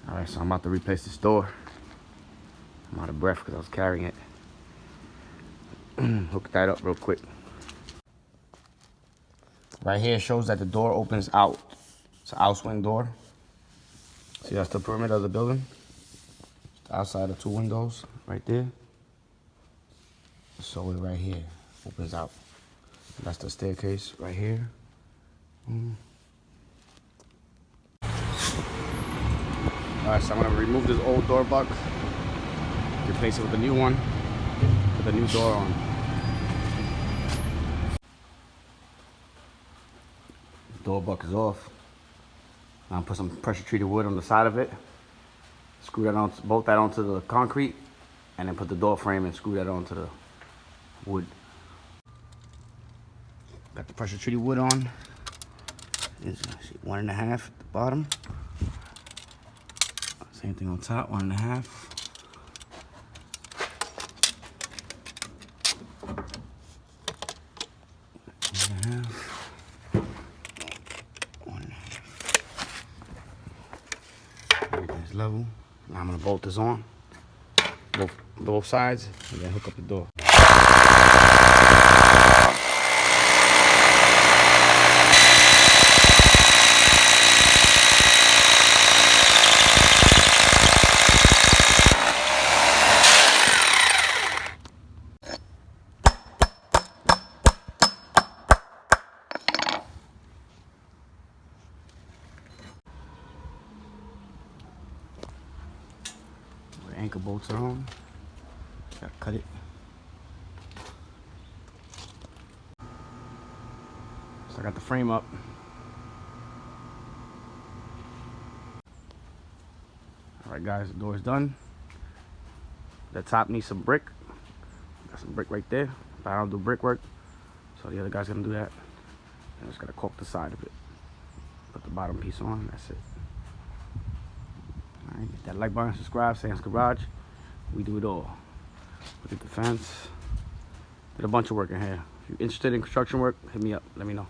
Alright, so I'm about to replace this door. I'm out of breath because I was carrying it. Hook that up real quick. Right here shows that the door opens out. It's an outswing door. See, that's the perimeter of the building. The outside of 2 windows right there. So it right here opens out. That's the staircase right here. Alright, so I'm gonna remove this old door buck, replace it with a new one, put the new door on. Door buck is off. Now put some pressure treated wood on the side of it. Screw that on, bolt that onto the concrete, and then put the door frame and screw that onto the wood. Got the pressure treated wood on. It's 1.5 at the bottom. Same thing on top, 1.5. Everything's level. Now I'm gonna bolt this on, both sides, and then hook up the door. Anchor bolts are on. Gotta cut it. So I got the frame up. Alright guys, the door is done. The top needs some brick. Got some brick right there, but I don't do brickwork, so the other guy's gonna do that. I'm just gonna caulk the side of it. Put the bottom piece on, that's it. Alright, hit that like button, subscribe, Sam's Garage. We do it all. We did the fence. Did a bunch of work in here. If you're interested in construction work, hit me up, let me know.